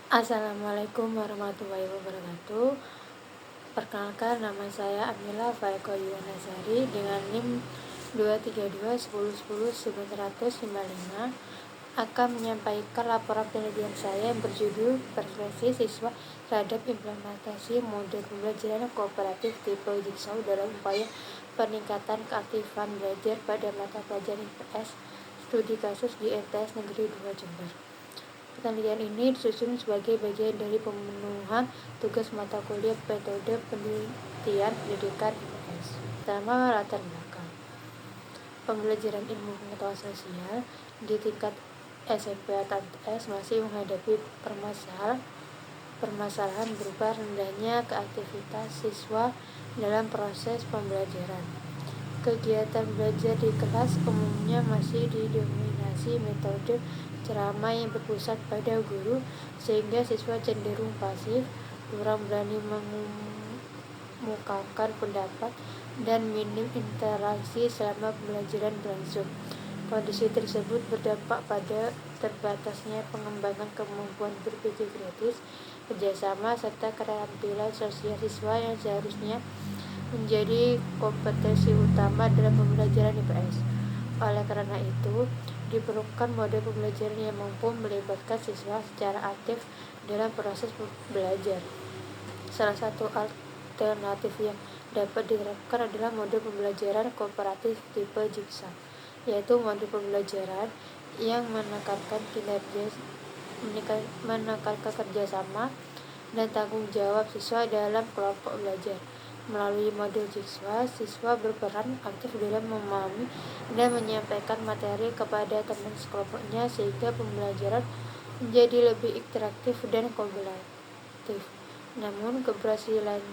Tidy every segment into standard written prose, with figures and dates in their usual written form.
Assalamualaikum warahmatullahi wabarakatuh. Perkenalkan, nama saya Amila Faeko Yuwanasari dengan NIM 23210101955 akan menyampaikan laporan penelitian saya yang berjudul Persepsi Siswa Terhadap Implementasi Model Pembelajaran Kooperatif Tipe Jigsaw dalam Upaya Peningkatan Keaktifan Belajar pada Mata Pelajaran IPS Studi Kasus di MTS Negeri 2 Jember. Penelitian ini disusun sebagai bagian dari pemenuhan tugas mata kuliah metode penelitian pendidikan IPS. Pertama, latar belakang. Pembelajaran ilmu pengetahuan sosial di tingkat SMP atau MTS masih menghadapi permasalahan berupa rendahnya keaktivitas siswa dalam proses pembelajaran. Kegiatan belajar di kelas umumnya masih didominasi metode ceramah yang berpusat pada guru, sehingga siswa cenderung pasif, kurang berani mengemukakan pendapat, dan minim interaksi selama pembelajaran berlangsung. Kondisi tersebut berdampak pada terbatasnya pengembangan kemampuan berpikir kritis, kerjasama, serta keterampilan sosial siswa yang seharusnya menjadi kompetensi utama dalam pembelajaran IPS. Oleh karena itu, diperlukan model pembelajaran yang mampu melibatkan siswa secara aktif dalam proses belajar. Salah satu alternatif yang dapat diterapkan adalah model pembelajaran kooperatif tipe Jigsaw, yaitu model pembelajaran yang menekankan kerjasama dan tanggung jawab siswa dalam kelompok belajar. Melalui model Jigsaw, siswa berperan aktif dalam memahami dan menyampaikan materi kepada teman sekelompoknya, sehingga pembelajaran menjadi lebih interaktif dan kolaboratif. Namun, keberhasilan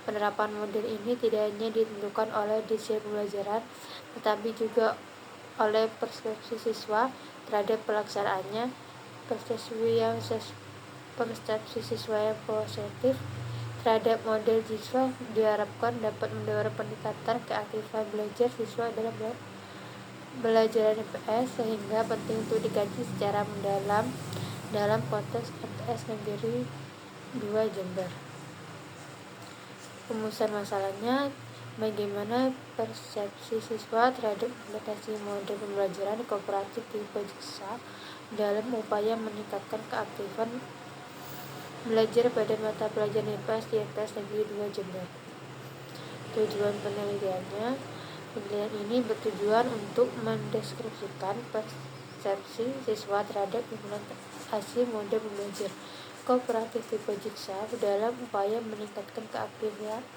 penerapan model ini tidak hanya ditentukan oleh desain pembelajaran, tetapi juga oleh persepsi siswa terhadap pelaksanaannya. Persepsi siswa yang positif terhadap model Jigsaw diharapkan dapat mendorong peningkatan keaktifan belajar siswa dalam belajar IPS, sehingga penting untuk dikaji secara mendalam dalam konteks MTS Negeri 2 Jember. Rumusan masalahnya, bagaimana persepsi siswa terhadap implementasi model pembelajaran kooperatif tipe Jigsaw dalam upaya meningkatkan keaktifan belajar pada mata pelajaran IPS di MTS Negeri 2 Jember. Tujuan penelitiannya, penelitian ini bertujuan untuk mendeskripsikan persepsi siswa terhadap implementasi model pembelajaran kooperatif tipe Jigsaw dalam upaya meningkatkan keaktifan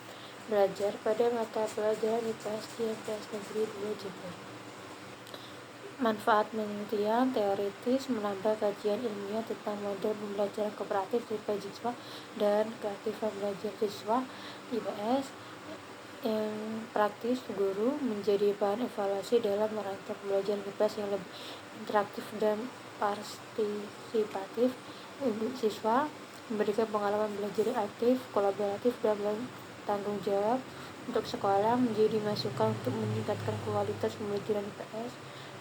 belajar pada mata pelajaran IPS di MTS Negeri 2 Jember. Manfaat penelitian teoritis menambah kajian ilmiah tentang model pembelajaran kooperatif tipe Jigsaw dan keaktifan belajar siswa IPS. Yang praktis, guru menjadi bahan evaluasi dalam merancang pembelajaran IPS yang lebih interaktif dan partisipatif. Untuk siswa, memberikan pengalaman belajar aktif, kolaboratif, dan bertanggung jawab. Untuk sekolah, menjadi masukan untuk meningkatkan kualitas pembelajaran IPS,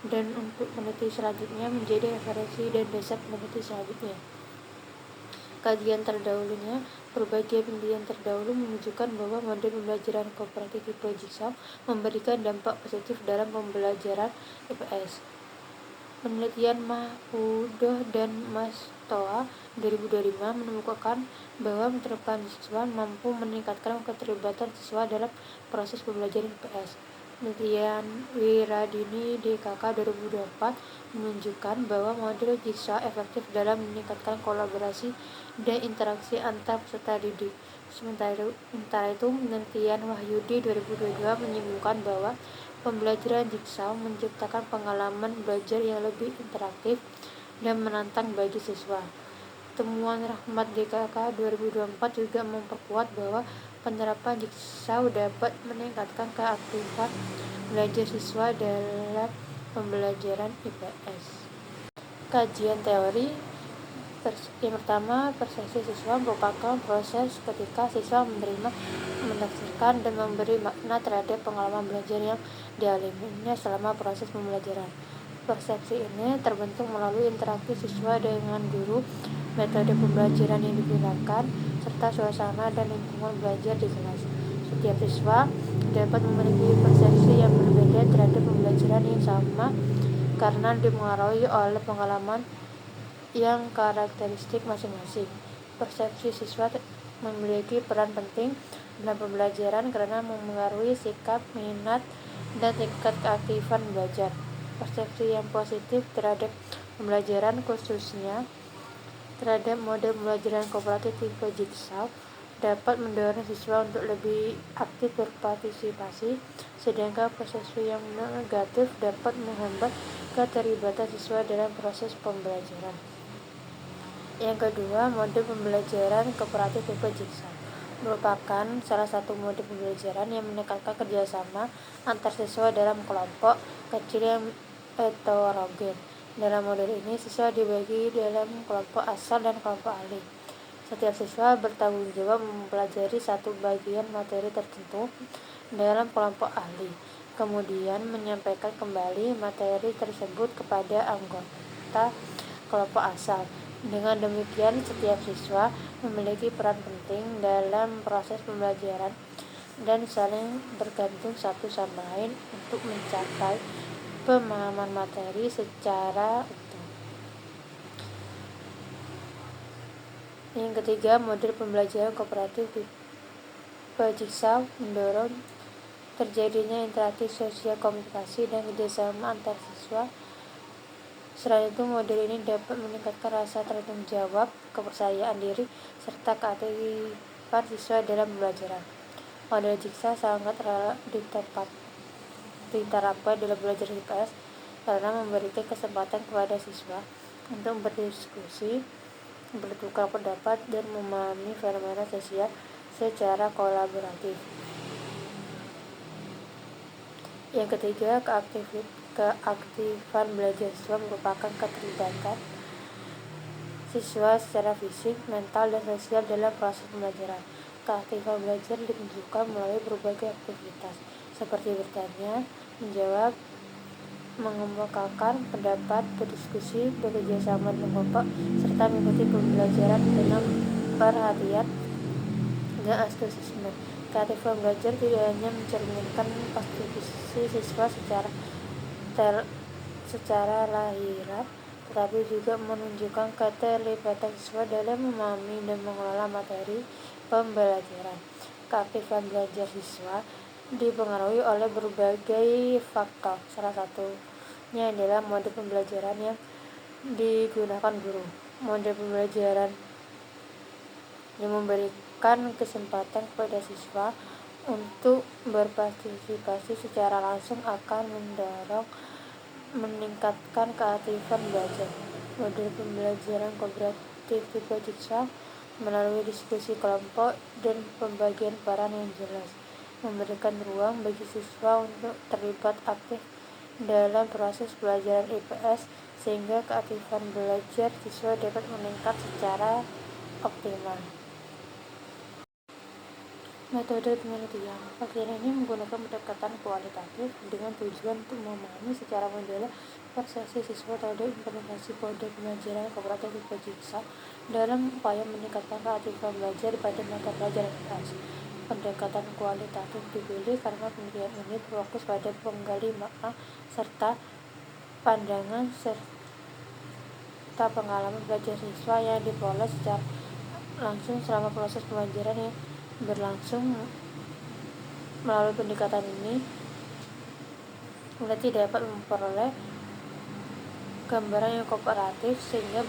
dan untuk peneliti selanjutnya menjadi referensi dan dasar peneliti selanjutnya. Kajian terdahulunya, berbagai penelitian terdahulu menunjukkan bahwa model pembelajaran kooperatif tipe Jigsaw memberikan dampak positif dalam pembelajaran IPS. Penelitian Mahfudoh dan Mastoa 2025 menemukan bahwa penerapan Jigsaw mampu meningkatkan keterlibatan siswa dalam proses pembelajaran IPS. Penelitian Wiradini DKK 2024 menunjukkan bahwa model Jigsaw efektif dalam meningkatkan kolaborasi dan interaksi antar peserta didik. Sementara itu, penelitian Wahyudi 2022 menyimpulkan bahwa pembelajaran Jigsaw menciptakan pengalaman belajar yang lebih interaktif dan menantang bagi siswa. Temuan Rahmat DKK 2024 juga memperkuat bahwa penerapan Jigsaw dapat meningkatkan keaktifan belajar siswa dalam pembelajaran IPS. Kajian teori. Yang pertama, persepsi siswa merupakan proses ketika siswa menerima, menafsirkan, dan memberi makna terhadap pengalaman belajar yang dialaminya selama proses pembelajaran. Persepsi ini terbentuk melalui interaksi siswa dengan guru, metode pembelajaran yang digunakan, serta suasana dan lingkungan belajar di kelas. Setiap siswa dapat memiliki persepsi yang berbeda terhadap pembelajaran yang sama karena dipengaruhi oleh pengalaman yang karakteristik masing-masing. Persepsi siswa memiliki peran penting dalam pembelajaran karena memengaruhi sikap, minat, dan tingkat keaktifan belajar. Persepsi yang positif terhadap pembelajaran, khususnya terhadap model pembelajaran kooperatif tipe Jigsaw, dapat mendorong siswa untuk lebih aktif berpartisipasi, sedangkan persepsi yang negatif dapat menghambat keterlibatan siswa dalam proses pembelajaran. Yang kedua, mode pembelajaran kooperatif tipe Jigsaw merupakan salah satu mode pembelajaran yang menekankan kerjasama antar siswa dalam kelompok kecil yang heterogen. Dalam model ini, siswa dibagi dalam kelompok asal dan kelompok ahli. Setiap siswa bertanggung jawab mempelajari satu bagian materi tertentu dalam kelompok ahli, kemudian menyampaikan kembali materi tersebut kepada anggota kelompok asal. Dengan demikian, setiap siswa memiliki peran penting dalam proses pembelajaran dan saling bergantung satu sama lain untuk mencapai pemahaman materi secara utuh. Yang ketiga, model pembelajaran kooperatif tipe Jigsaw mendorong terjadinya interaksi sosial, komunikasi, dan kerjasama antar siswa. Selain itu, model ini dapat meningkatkan rasa tanggung jawab, kepercayaan diri, serta keaktifan siswa dalam pembelajaran. Model Jigsaw sangat diterapkan dalam belajar IPS karena memberikan kesempatan kepada siswa untuk berdiskusi, bertukar pendapat, dan memahami fenomena sosial secara kolaboratif. Yang ketiga, keaktifan belajar siswa merupakan keterlibatan siswa secara fisik, mental, dan sosial dalam proses pembelajaran. Keaktifan belajar ditunjukkan melalui berbagai aktivitas seperti bertanya, menjawab, mengemukakan pendapat, berdiskusi, bekerja sama dengan kelompok, serta mengikuti pembelajaran dengan perhatian dan antusiasme. Keaktifan belajar tidak hanya mencerminkan partisipasi siswa secara lahiran, tetapi juga menunjukkan keterlibatan siswa dalam memahami dan mengelola materi pembelajaran. Keaktifan belajar siswa dipengaruhi oleh berbagai faktor. Salah satunya adalah mode pembelajaran yang digunakan guru. Mode pembelajaran yang memberikan kesempatan kepada siswa untuk berpartisipasi secara langsung akan meningkatkan keaktifan belajar. Model pembelajaran kooperatif tipe Jigsaw melalui diskusi kelompok dan pembagian peran yang jelas memberikan ruang bagi siswa untuk terlibat aktif dalam proses pelajaran IPS sehingga keaktifan belajar siswa dapat meningkat secara optimal. Metode penelitian. Penelitian ini menggunakan pendekatan kualitatif dengan tujuan untuk memahami secara mendalam persepsi siswa terhadap implementasi kode pembelajaran kooperatif tipe Jigsaw dalam upaya meningkatkan keaktifan belajar pada mata pelajaran IPS. Pendekatan kualitatif dipilih karena penelitian ini berfokus pada menggali makna serta pandangan serta pengalaman belajar siswa yang diperoleh secara langsung selama proses pembelajaran yang berlangsung. Melalui pendekatan ini, peneliti dapat memperoleh gambaran yang kooperatif sehingga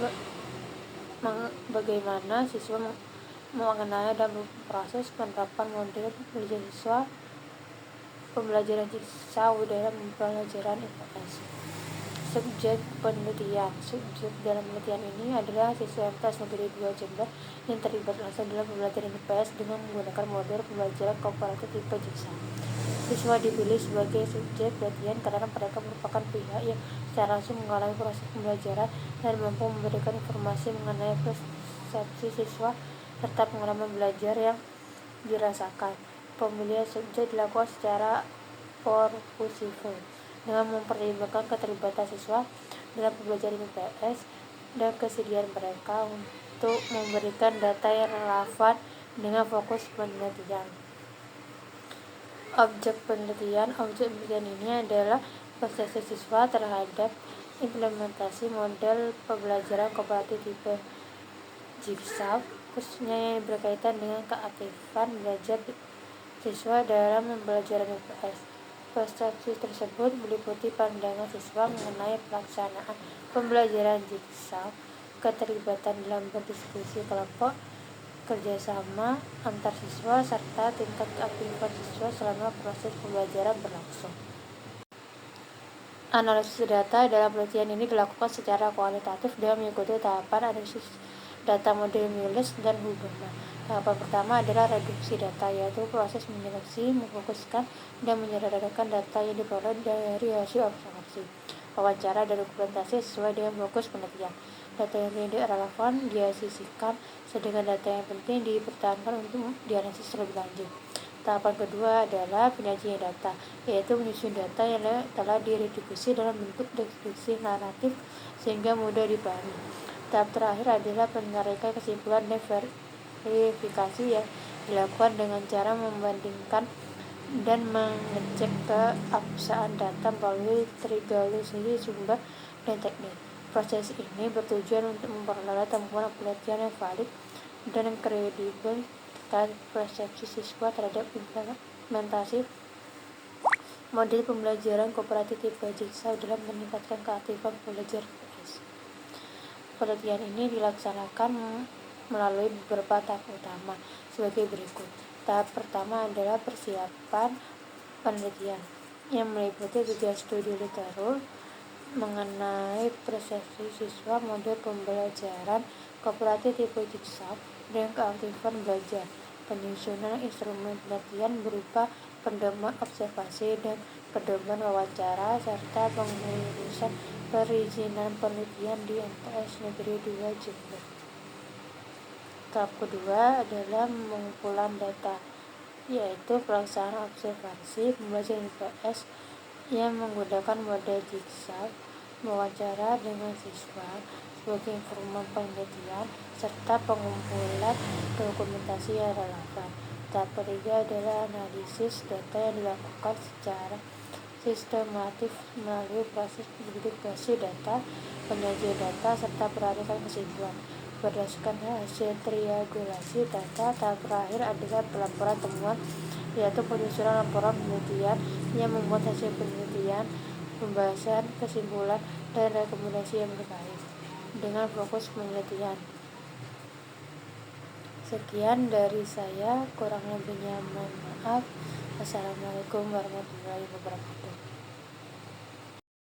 bagaimana siswa mengenai dan proses penerapan model belajar siswa pembelajaran Jigsaw dalam pembelajaran IPS. Subjek penelitian. Subjek dalam penelitian ini adalah siswa MTS Negeri 2 Jember yang terlibat langsung dalam pembelajaran IPS dengan menggunakan model pembelajaran kooperatif tipe Jigsaw. Siswa dipilih sebagai subjek penelitian karena mereka merupakan pihak yang secara langsung mengalami proses pembelajaran dan mampu memberikan informasi mengenai persepsi siswa serta pengalaman belajar yang dirasakan. Pemilihan subjek dilakukan secara purposive dengan mempertimbangkan keterlibatan siswa dalam pembelajaran IPS dan kesediaan mereka untuk memberikan data yang relevan dengan fokus penelitian. Objek penelitian ini adalah persepsi siswa terhadap implementasi model pembelajaran kooperatif tipe Jigsaw, khususnya yang berkaitan dengan keaktifan belajar siswa dalam pembelajaran IPS. Persepsi tersebut meliputi pandangan siswa mengenai pelaksanaan pembelajaran Jigsaw, keterlibatan dalam berdiskusi kelompok, kerjasama antar siswa, serta tingkat keaktifan siswa selama proses pembelajaran berlangsung. Analisis data dalam penelitian ini dilakukan secara kualitatif dengan mengikuti tahapan analisis data model Miles dan Huberman. Tahapan pertama adalah reduksi data, yaitu proses menyeleksi, memfokuskan, dan menyederhanakan data yang diperoleh dari hasil observasi, wawancara, dan dokumentasi sesuai dengan fokus penelitian. Data yang tidak relevan diasingkan, sedangkan data yang penting dipertahankan untuk dianalisis lebih lanjut. Tahapan kedua adalah penyajian data, yaitu menyusun data yang telah direduksi dalam bentuk deskripsi naratif sehingga mudah dipahami. Tahap terakhir adalah penarikan kesimpulan dan verifikasi yang dilakukan dengan cara membandingkan dan mengecek keabsahan data melalui triangulasi sumber dan teknik. Proses ini bertujuan untuk memperoleh temuan penelitian yang valid dan kredibel terkait persepsi siswa terhadap implementasi model pembelajaran kooperatif tipe Jigsaw dalam meningkatkan keaktifan pelajar IPS. Penelitian ini dilaksanakan melalui beberapa tahap utama sebagai berikut. Tahap pertama adalah persiapan penelitian yang meliputi 3 studi literatur mengenai persepsi siswa model pembelajaran kooperatif tipe Jigsaw dan keaktifan belajar. Penyusunan instrumen penelitian berupa pedoman observasi dan pedoman wawancara serta pengurusan perizinan penelitian di MTS Negeri 2 Jember. Tahap kedua adalah pengumpulan data, yaitu pelaksanaan observasi pembelajaran IPS yang menggunakan model Jigsaw, wawancara dengan siswa sebagai informan penelitian, serta pengumpulan dokumentasi yang relevan. Tahap ketiga adalah analisis data yang dilakukan secara sistematif melalui proses verifikasi data, penyajian data, serta penarikan kesimpulan. Berdasarkan hasil triangulasi data, tahap terakhir adalah pelaporan temuan, yaitu penyusunan laporan penelitian yang memuat hasil penelitian, pembahasan kesimpulan, dan rekomendasi yang terkait dengan fokus penelitian. Sekian dari saya, kurang lebihnya mohon maaf. Assalamualaikum warahmatullahi wabarakatuh.